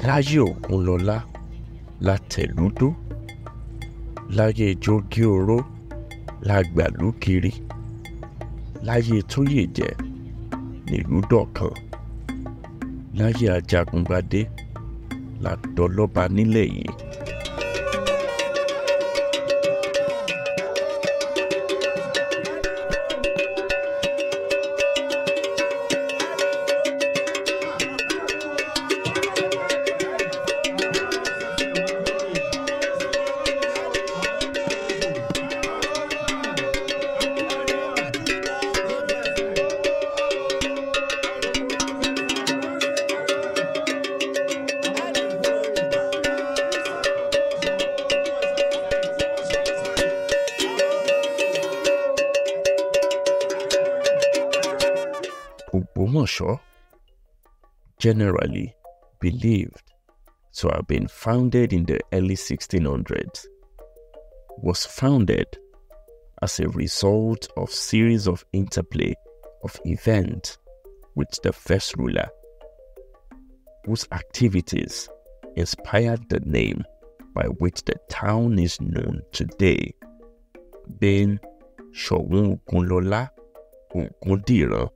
Láyé Ògúnlọlá la tẹ̀lúdó, láyé Jógíoró la gbàlú kiri, láyé Tóyèjẹ nílùú dọ̀kan, láyé Ajagungbadé la dọlọ́ba nílẹ̀ yìí. Ogbomoso, generally believed to have been founded in the early 1600s, was founded as a result of series of interplay of events with the first ruler, whose activities inspired the name by which the town is known today, being Soun Ogunlola Ogundiran,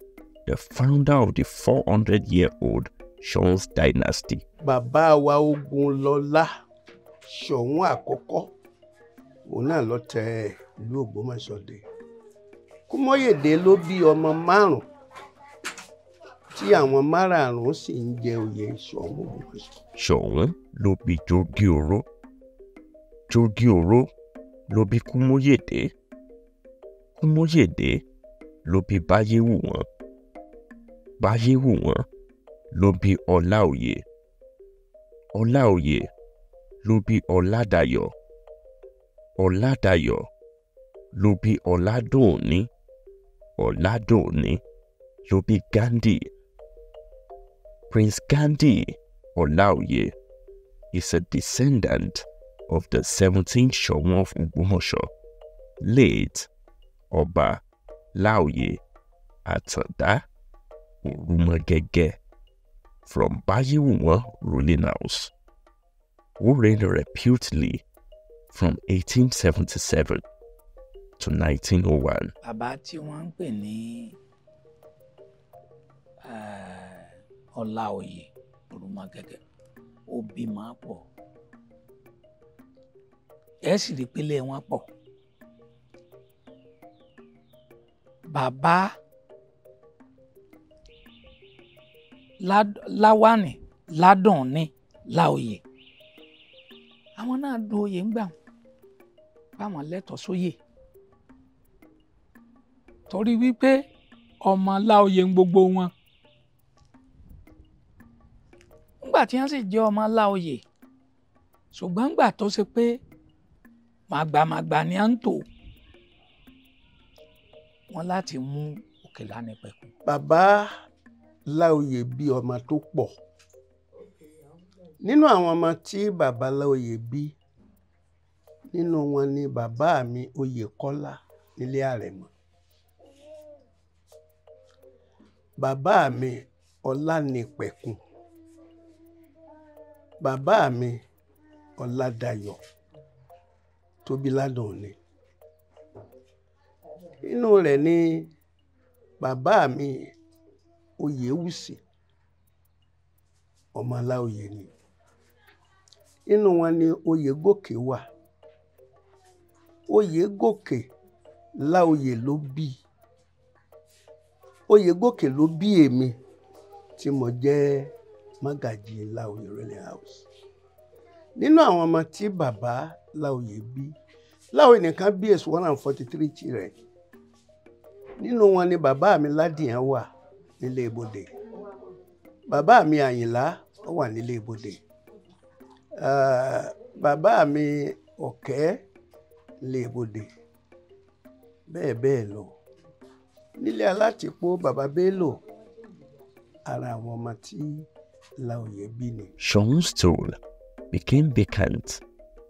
the founder of the 400-year-old Soun's dynasty. Bàbá wa Ogunlọlá Soun àkọ́kọ́, òun náà ló tẹ ìlú Ògbómọ̀ṣọ́ dé. Kúmọ́yèdé ló bí ọmọ 5 tí àwọn márààrún sì ń jẹ oyè Soun Ògbómọ̀ṣọ́. Soun ló bí Jógíoró, Jógíoró ló bí Kúmọ́yèdé, Kúmọ́yèdé ló bí Báyéwùwọ́n, Báyéwùwọ́n ló bí Ọláoyè, Ọláoyè ló bí Ọládàyọ̀, Ọládàyọ̀ ló bí Ọládòní, Ọládòní ló bí Ghandi. Prince Ghandi Olaoye is a descendant of the 17th Soun of Ogbomoso, late Ọba Láoyè Òrumogẹgẹ from Bayewumi ruling house, who reigned reputedly from 1877 to 1901. Bàbá tí wọ́n ń pè ní Olaoye Òrumogẹgẹ, ó bímọ pọ̀. Ẹ sì rí pélé wọn pọ̀. Bàbá Láwánì Ládùnní Laoye, àwọn náà du oyè ń gbà báwọn lẹ́tọ̀ọ́ sóyè, torí wípé ọmọ Láoye ń gbogbo wọn. Nígbà tí wọ́n sì jẹ́ ọmọ Láoye, ṣùgbọ́n nígbà tó ṣe pé màgbàmàgbà ni à ń tò wọ́n láti mú òkè lánìpẹ̀kun. Bàbá Láoyè bí ọmọ tó pọ̀. Nínú àwọn ọmọ tí bàbá Láoyè bí, nínú wọn ni bàbá mi Oyèkọ́lá nílé Àrẹ̀mọ, bàbá mi Ọlánìpẹ̀kun, bàbá mi Ọládàyọ̀ tó bí Ládùnní. Inú rẹ̀ ni bàbá mi Oyèwùsì, ọmọ Láoyè ni. Inú wọn ni Oyègòkè wà. Oyègòkè Láoyè ló bí. Oyègòkè ló bí èmi tí mo jẹ́ Mágàjí Láoyè ruling house. Nínú àwọn ọmọ tí bàbá Láoyè bí, Láoyè nìkan bí 143 children. Nínú wọn ni bàbá mi Ládìyàn wà nílé Ibodè. Bàbá mi Àyìnlá ó wà nílé Ibodè. Bàbá mi Ọ̀kẹ́ nílé Ibodè. Bẹ́ẹ̀ bẹ́ẹ̀ lọ. Nílé Alátìpó bàbá Bello, ara àwọn ọmọ tí Láoyè bí ni. Soun's throne became vacant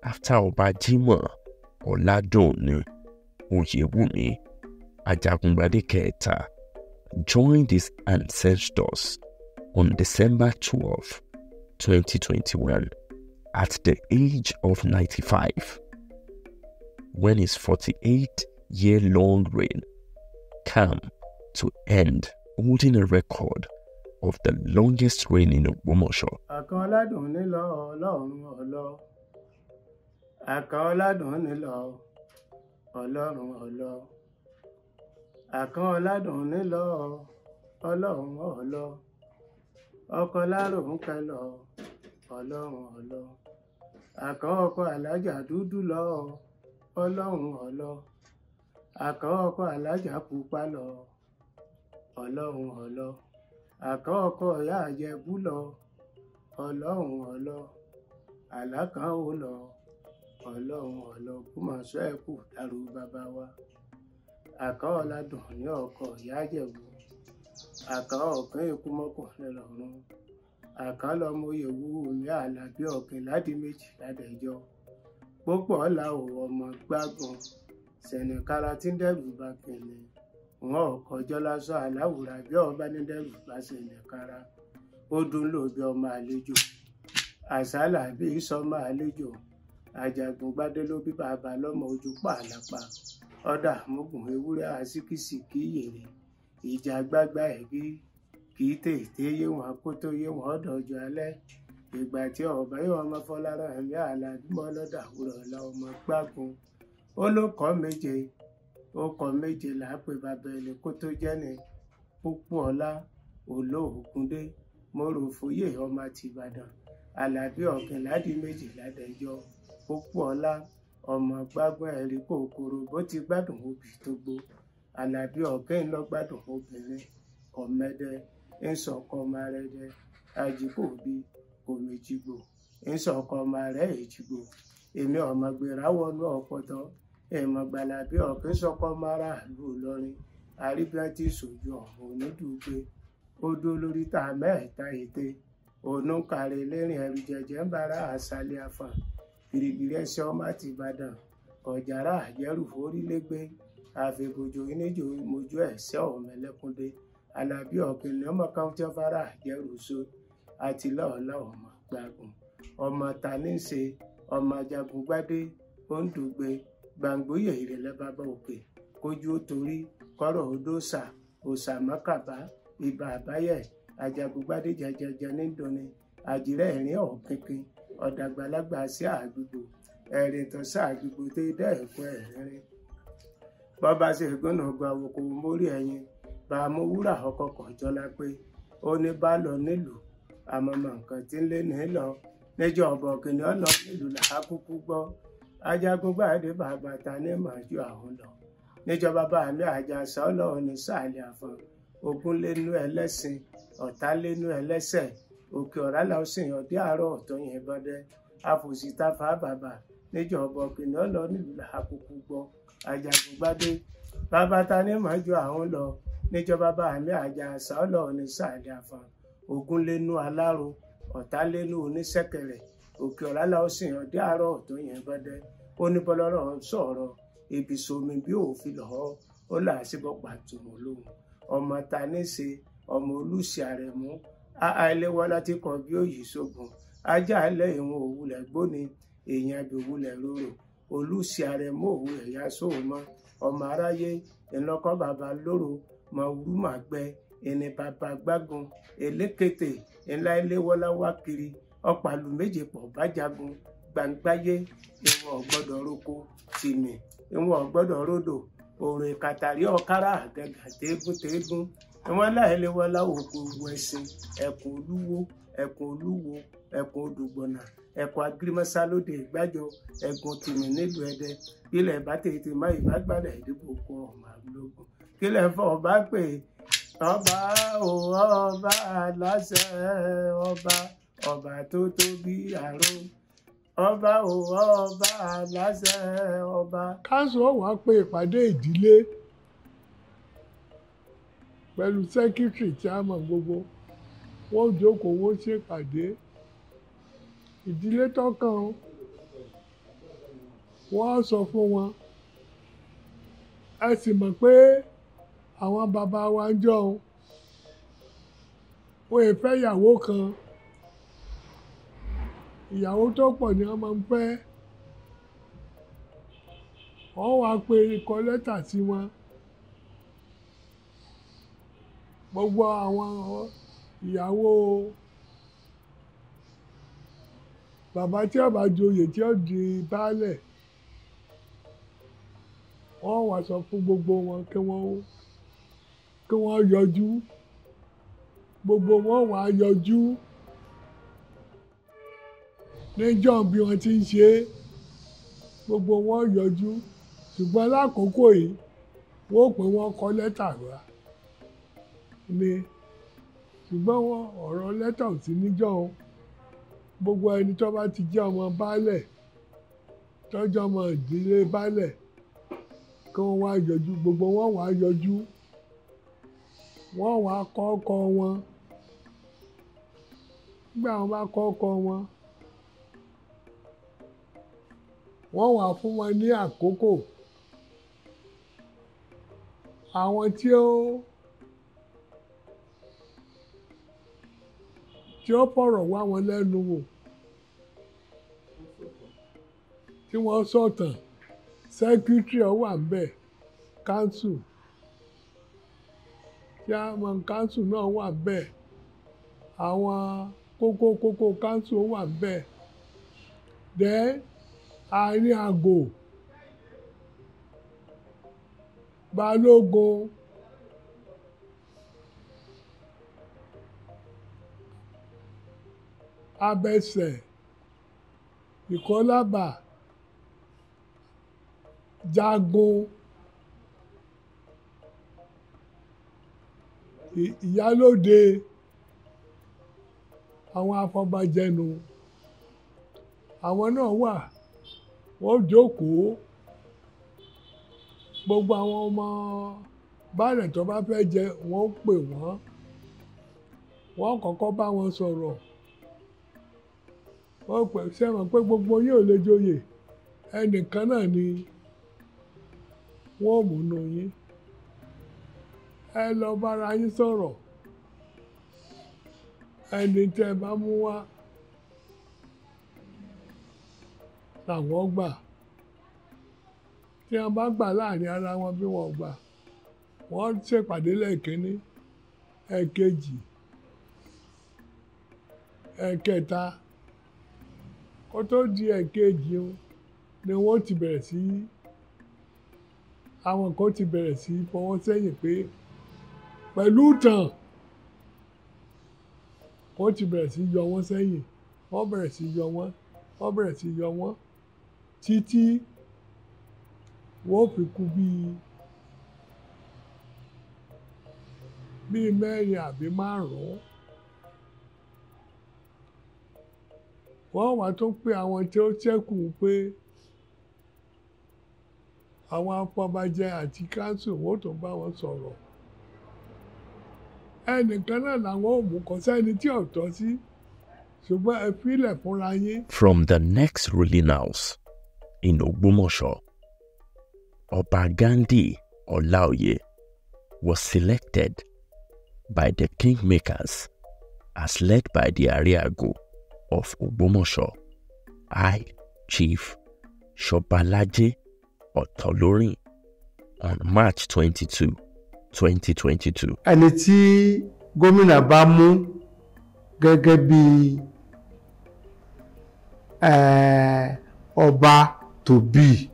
after Ọba Jimoh Ọládùnní Oyèwùmí Ajagungbadé III joined his ancestors on December 12, 2021, at the age of 95, when his 48-year-long reign came to end, holding a record of the longest reign in Ogbomoso. Ọkọ láròún kẹ lọ Ọlọ́run ọlọ àkàn ọkọ alájà dúdú lọ Ọlọ́run ọlọ àkàn ọkọ alájà pupa lọ Ọlọ́run ọlọ àkàn ọkọ ìyá Àjẹ̀bú lọ Ọlọ́run ọlọ àlákàn ó lọ Ọlọ́run ọlọ Ògbómọ̀ṣọ́ ẹkù dàrú bàbá wa àkàn ọládùn ní ọkọ ìyá Àjẹ̀bú àkàn ọ̀kàn èkú mọ́kànlá lọ́rùn àkàn lọ́mọ Oyèwùmí Àlàbí ọ̀kìn láti méjì ládẹjọ́ pópọ̀ ọ̀la ò ọmọ gbágun sẹ̀nìkara tí ń dẹ́rù bá kìnìún wọn ọ̀kọ́jọ́ lásán aláwùrà bí ọba ní dẹ́rù bá sẹ̀nìkara ó dún lò bí ọmọ àlejò àsálà bí sọmọ àlejò Ajagungbadé ló bí bàbá lọ́mọ ojú pààlàpà ọ̀dà àmúgùn ewúrẹ́ àsìkìsì kí yèrè ìjà gbágbá ẹ̀gí kì í tètè yé wọn kó tó yé wọn dọ̀jọ́ alẹ́ ìgbà tí ọba yóò ọmọ Fọlára ẹ̀mí àlàdúmọ̀ ọlọ́dà wúrọ̀ ọ̀la ọmọ gbágun ó ló kọ́ méje ó kọ́ méje làápè bàbá ẹni kó tó jẹ́ni púpọ̀ ọlá Olóògùndé mọ́rọ̀fóyè ọmọ tìbàdàn Àlàbí ọ̀kìn ládi méjì ládẹjọ́ púpọ̀ ọlá ọmọ gbágun ẹ̀rí kòkòrò bó ti gbádùn obì tó gbó Àlàbí ọ̀kìn lọ gbádùn obìnrin ọ̀mẹ́dẹ ń sọ̀kọ ọmọ rẹ̀ dẹ Àjíkòbí òmìjìgbò ń sọ̀kọ ọmọ rẹ̀ èjìgbò èmi ọ̀mọ̀gbèrà wọnú ọ̀pọ̀tọ́ èmọ̀gbàlàbí ọ̀kìn sọ̀kọ ọmọ aráàlú Ìlọrin àríbíàtì ìṣòjú ọ̀hún onídùúgbé ó dó lórí tá a mẹ́ẹ̀ta ète òun kàrí lẹ́rìn ẹ̀rù jẹ̀jẹ̀ ń bára àṣàlẹ̀ àfà gìrìgìrì ẹsẹ̀ ọmọ àti Ìbàdàn ọ̀jàrà àjẹrù forílẹ́gbẹ́ àfẹ̀gòjò oníjò mojú ẹ̀sẹ̀ ọ̀mẹ́lẹ́kúndé Àlàbí ọ̀kìn ní ọmọ káwọ́tì ọ̀fárà àjẹrù so àti lọ́ọ̀lá ọmọ gbàgùn ọmọ taníṣe ọmọ Ajagungbadé òǹdùgbé gbàngbóyè ìrẹ̀lẹ̀ bàbá òkè kójú ó torí kọ́rọ̀ odòṣà òṣà mọ́kàbá ibà àbáyẹ̀ Ajagungbadé jẹjẹjẹ nídòní àjìrẹ́ ẹ̀rín ọ̀kìnkìn ọ̀dàgbàlagbà sí àgbègbè ẹ̀rìn tó sáàgbègbè tó dẹ́ ẹ̀kọ́ ẹ̀rín bọ́bá ṣe gbọ́nà gba òkò mórí ẹ̀yìn bá a mú wúrà ọkọ̀ kọ̀jọ́lá pé ó ní bá lọ nílùú àmọ́mọ́ nǹkan tí ń lé ní lọ níjọ́ ọ̀bọ̀ kìnìún lọ nílùú làákùkù gbọ́ Ajagungbadé bàbá ta ní màájú àwọn lọ níjọ́ bàbá mi Àjàsá ọlọ́run ní sàlẹ̀ àfọ̀n ogún lénú ẹlẹ́sìn ọ̀tá lénú ẹlẹ́sẹ̀ òkè ọ̀rá làwọn sì yàn dé àárọ̀ ọ̀tọ̀ yẹn bọ́dẹ́ àfòsíta fà bàbà níjọ́ ọ̀bọ̀ kìnìún lọ nílùú làákùkù gbọ́ Ajagungbadé bàbá ta ní màájú àwọn lọ níjọ́ bàbá mi Àjàsá ọlọ́run ní sàlẹ̀ àfọ̀n ogún lénú aláró ọ̀tá lénú oníṣẹ̀kẹ̀rẹ̀ òkè ọ̀rá làwọn sì yàn dé àárọ̀ ọ̀tọ̀ yẹn bọ́dẹ́ ó ní bọ́lọ́rọ̀ sọ̀rọ̀ ibi somi bí òfin lọ́ọ́ ó là á síbọ̀ pàtùmọ̀ lóhùn ọmọ taníṣe ọmọ Olùsì Àrẹ̀mú àìléwọlá tí kan bí òyì sógun ajá alẹ́ ìwọ̀n òwúlẹ̀ gbóni èèyàn bí òwúlẹ̀ rorò Olùsì Àrẹ̀mú òwú ẹ̀yà sóòmọ́ ọmọ aráyé ìlọ́kọ́ bàbá lóró mọ̀wúrú màgbẹ́ ẹni bàbá gbágun elékété ńlá iléwọlá wá kiri ọ̀pàlù méje pọ̀ bájagun gbàǹgbáyé ìwọ̀n ọ̀gbọ́dọ̀ roko tìmì ìwọ̀n ọ̀gbọ́dọ̀ rodò òrùn ìkàtàrí ọ̀kárà àgàgà téégún ìwọ̀n láìléwọlá òkú wẹ̀sìn ẹ̀kún olúwo ẹ̀kún odògbọ̀nà ẹ̀kún agirimọ́sá lóde ìgbàjọ ẹ̀kún tìmì nílùú Ẹdẹ kílẹ̀ bá tètè má ìbágbádà ìdìbò kọ ọmọ àgbélógún kílẹ̀ fọ́ ọba pé ọba ò ọba aláṣẹ ọba tó tóbi àrò ọba ò ọba aláṣẹ ọba. káṣù wàá pe ìpàdé ìdílé pẹ̀lú sẹ́kítírì tí a mọ̀ gbogbo wọ́n jókòó wọ́n ṣèpàdé ìdílé tọ́kàn wọ́n á sọ fún wọn ẹ sì mọ̀ pé àwọn bàbá wa ń jọun wọ́n yẹ fẹ́ ìyàwó kan, ìyàwó tó pọ̀ ni wọ́n máa ń fẹ́. Wọ́n wá pe kọ lẹ́tà sí wọn. Gbogbo àwọn ìyàwó bàbá tí ó bá joyè tí ó di baálẹ̀, wọ́n wá sọ fún gbogbo wọn kí wọ́n yọjú. Gbogbo wọn wá yọjú níjọ́ bí wọ́n ti ń ṣe, gbogbo wọn yọjú. Ṣùgbọ́n lákòókò yìí wọ́n pè wọ́n kọ lẹ́tà wá ni. Ṣùgbọ́n ọ̀rọ̀ lẹ́tà ò sí níjọ́ o. Gbogbo ẹni tó bá ti jẹ́ ọmọ baálẹ̀, tọ́jú ọmọ ìdílé baálẹ̀, kí wọ́n wá yọjú. Gbogbo wọn wá yọjú. Wọ́n wá kọ ọkọ wọn. Nígbà wọn bá kọ ọkọ wọn, wọ́n wá fún wọn ní àkókò. Àwọn tí ó fọ̀rọ̀ wá wọn lẹ́nu wò, tí wọ́n sọ̀tàn, secretary ó wà ńbẹ̀, council, chairman council náà wà ńbẹ̀, àwọn kókó council ó wà ńbẹ̀. Then àárín àgò, balógun, abẹsẹ̀, ìkọ́lábà, jagun, ìyálóde, àwọn afọbajẹnu, àwọn náà wà. Wọ́n jókòó. Gbogbo àwọn ọmọ baálẹ̀ tó bá fẹ́ jẹ, wọ́n pè wọ́n. Wọ́n kọ́kọ́ bá wọn sọ̀rọ̀. Wọ́n pè sẹ́wọ̀n pé gbogbo yín ò lè joyè, ẹnìkan náà ni wọ́n mú nù yín. Ẹ lọ bára yín sọ̀rọ̀. Ẹni tẹ́ ẹ bá mú wá làwọn gbà. Tí wọ́n bá gbà láàrin ara wọn, bí wọ́n gbà, wọ́n ṣèpàdé lẹ́ẹ̀kínní, ẹ̀ẹ̀kejì, ẹ̀ẹ̀kẹta. Kó tó di ẹ̀ẹ̀kejì ni wọ́n ti bẹ̀rẹ̀ sí, àwọn kan ti bẹ̀rẹ̀ sí fọwọ́ sẹ́yìn pé pẹ̀lú ìtàn, wọ́n ti bẹ̀rẹ̀ sí yọ wọ́n sẹ́yìn. Wọ́n bẹ̀rẹ̀ sí yọ wọ́n, wọ́n bẹ̀rẹ̀ sí yọ wọ́n títí wọ́n fi kú bíi mẹ́rin àbí márùn-ún. Wọ́n wá tó pé àwọn tí ó ṣẹ́kù pé àwọn afọbajẹ àti council wọ́n tó bá wọn sọ̀rọ̀. Ẹnìkan náà làwọn ò mú, kò sẹ́ni tí ò tọ́ sí, ṣùgbọ́n ẹ fílẹ̀ fúnra yín. From the next ruling house in Ogbomoso, Ọba Ghandi Olaoye was selected by the kingmakers as led by the Ariago of Ogbomoso, High Chief Shobalaje Otolorin, on March 22, 2022. Ẹni tí gómìnà bá mú gẹ́gẹ́ bí ọba tó bí,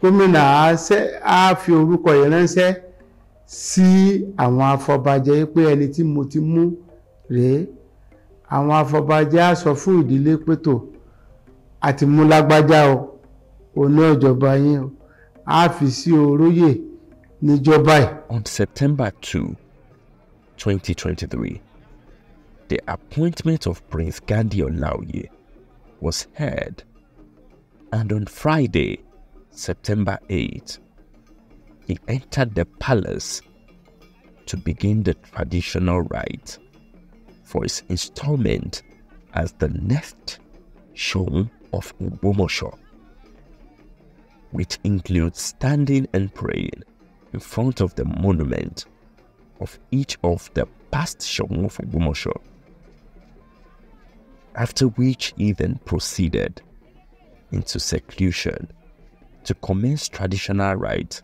gómìnà á fi orúkọ yẹn ránṣẹ́ sí àwọn afọbajẹ pé ẹni tí mo ti mú rèé. Àwọn afọbajẹ á sọ fún ìdílé pé tó àti mú lágbájá o, òní ọ̀jọ̀ba yín o, á fi sí oróyè níjọba ẹ̀. On September 2, 2023, the appointment of Prince Ghandi Olaoye was heard, and on Friday, September 8, he entered the palace to begin the traditional rite for his installment as the next Soun of Ogbomoso, which includes standing and praying in front of the monument of each of the past Soun of Ogbomoso, after which he then proceeded into seclusion to commence traditional rites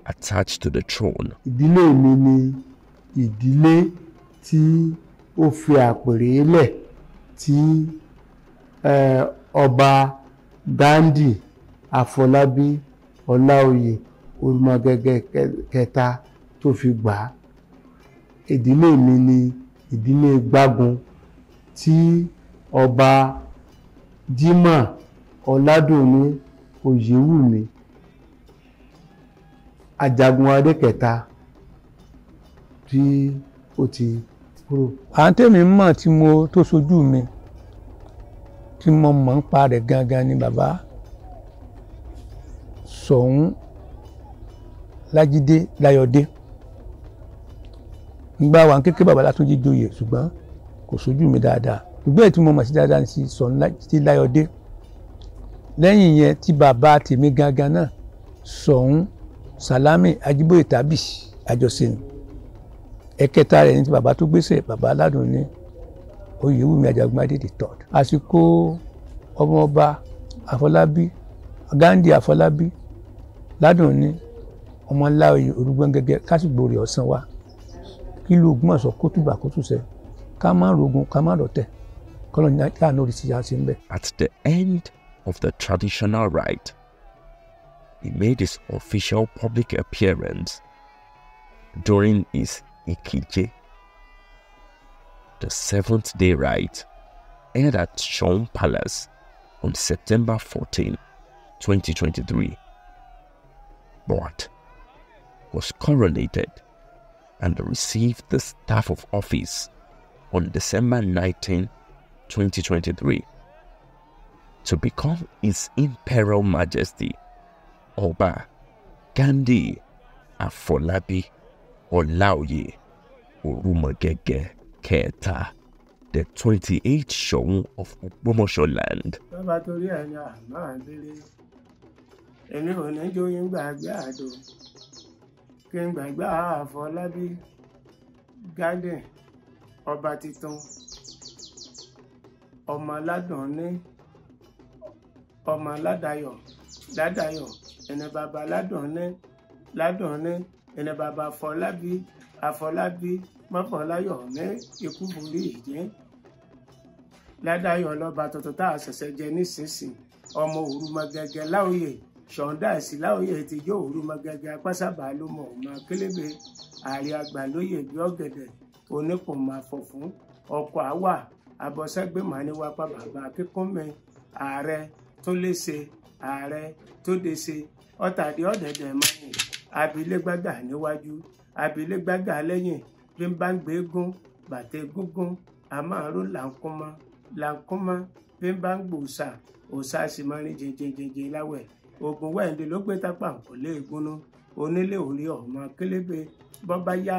attached to the throne. Ìdílé mi ni ìdílé tí ó fi àpèrè lẹ̀ tí Ọba Ghandi Afọlábí Olaoye Òrumogẹgẹ III tó fi gbà á. Ìdílé mi ni ìdílé Gbágun tí Ọba Jimoh Ọládùnní Oyèwùmí Ajagungbadé III tí ó ti kúrò. À ń tèmi mọ̀ tí mo tó sojú mi tí mo mọ̀ ń pa rẹ̀ gangan ni bàbá Soun Lájídé Láyọ̀dé. Nígbà wà ń kékeré bàbá Látúnjí joyè ṣùgbọ́n kò sojú mi dáadáa. Ṣùgbọ́n èyí tí mo mọ̀ sí dáadáa ni sí Soun Lájídé Láyọ̀dé. Lẹ́yìn yẹn tí bàbá tèmi gangan náà Soun Salami Ajíbóyè tàbí àjọṣe ni. Ẹ̀kẹta rẹ̀ ní ti bàbá tó gbéṣẹ̀ bàbá Aládùnní Oyèwùmí Ajagungbadé III. Àsìkò ọmọọba Afọlábí Ghandi Afọlábí Ládùnní ọmọ Laoye Òrumogẹgẹ kásìgbò rẹ̀ ọ̀sán wa kí ló Ògbómọ̀ṣọ́ kó túbà kó túṣẹ ká má rogun ká má rọ̀tẹ̀ kọ́lọ́ ní káàánú orí síyá sí ń bẹ̀. At the end of the traditional rite, he made his official public appearance during his Ikije, the 7th day rite, held at Soun Palace on September 14, 2023, but was coronated and received the staff of office on December 19, 2023, to become His Imperial Majesty Ọba Ghandi Afọlábí Olaoye Òrumogẹgẹ III, the 28th Soun of Ogbomoso land. Bàbá torí ẹni àmà délé, èmi ò ní jóyún gbàgbé àdó, kí n gbàgbé Afọlábí Ghandi ọba titun, ọmọ Ládùnní, ọmọ Ládàyọ̀, ẹni bàbá Ládùnní, ẹni bàbá Afọlábí mọ́fọláyọ̀ ní ikú borí ìjẹ́. Ládàyọ̀ lọ́ba tuntun tá a ṣẹ̀ṣẹ̀ jẹ nísinsìnyí, ọmọ Òrumogege Laoye, ṣọ̀ǹdàsí Laoye ti jó Òrumogege apásábà ló mọ̀ ọmọ kélébé, ààrẹ àgbà lóyè bí ọ̀gẹ̀dẹ̀, onípòmọ̀ àfọ̀fún, ọkọ̀ àwà, abọ́sẹ́gbẹ̀mọ́ níwápá bàbá kíkúnmi, ààrẹ tó léṣe, ààrẹ tó déṣe, ọ̀tàdé ọ̀dẹ̀dẹ̀ mọ́ni, abilégbágà níwájú, abilégbágà lẹ́yìn, bí n bá ń gbé eégún, bàtẹ́ egúngún, àmàrò làǹkúnmọ́, bí n bá ń gbòòsà, òòsà sì máa ń jẹjẹjẹjẹ láwẹ̀. Ògùn wẹ̀ǹdì ló gbé tápà kò lé egúnnú, onílé orí ọmọ kélébé, bọ́bá yá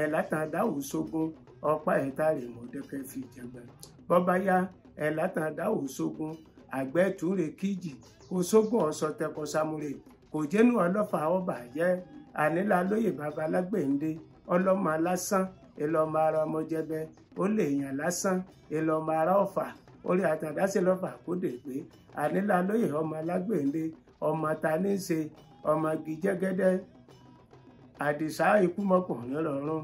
ẹ̀ látàn dáhùn sógun, ọ̀pá ẹ̀ta rè mọ̀ọ́dẹ́kẹ́ fi jẹgbẹ́. Bọ́bá yá ẹ̀ látàn dáhùn sógun, àgbẹ̀ túnre kíjì, kò sógun ọ̀sọ̀ tẹkọ̀ sámúre, kò jẹ́nu ọlọ́fà ọba jẹ́, ànílá lóyè bàbá lágbèǹde, ọlọ́mọ lásán, ìlọ́mọ ara ọmọ jẹbẹ, ó lè yàn lásán, ìlọ́mọ ara ọ̀fà, orí àtàdásí lọ́fà kó dè pé, ànílá lóyè ọmọ lágbèǹde, ọmọ ta ní í ṣe, ọmọ gíjẹ́gẹ́dẹ́, àdìsá ikú mọ́kùnrin rọrùn,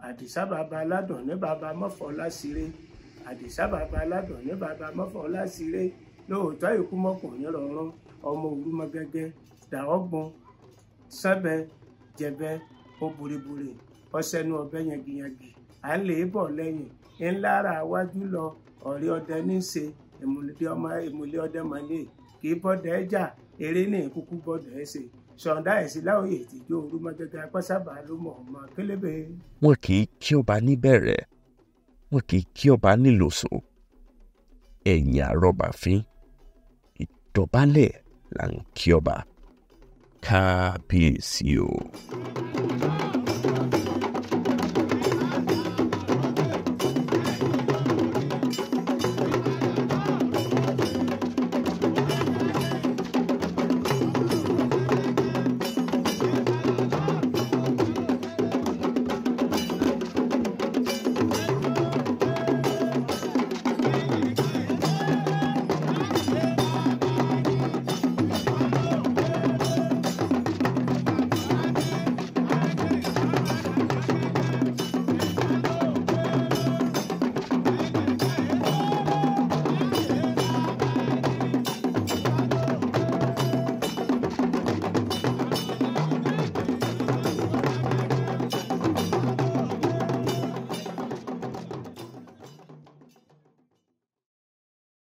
àdìsá bàbá Aládùnní bàbá mọ́fọ́lásíré, àdìsá bàbá Aládùnní bàbá mọ́fọ́lásíré, lóòótọ́ ikú mọ́kùnrin rọrùn, ọmọ Òrumogẹgẹ dàọ́gbọ́n sábẹ jẹbẹ ó buriburi ọsẹnu ọbẹ yangiyangi à ń lè bọ̀ lẹ́yìn ńlára wájú lọ ọ̀rẹ́ ọdẹ ní í ṣe ìmùlẹ̀ ọdẹ mọ́lẹ̀ kì í bọ́dẹ ẹjà eré ní ìkúkú bọ́dẹ ẹ ṣe ṣọ̀ǹda ẹ̀sìn Láoye ìtìjọ́ Òrumogẹgẹ apásábà ló mọ̀ ọmọ kélébé. Wọn kì í kí ọba níbẹ̀rẹ̀, wọn kì í kí ọba nílòsò, ẹ̀yìn àrọ́bàfín, ìdọ̀bálẹ̀ là ń kí ọba. Kábíyèsí o.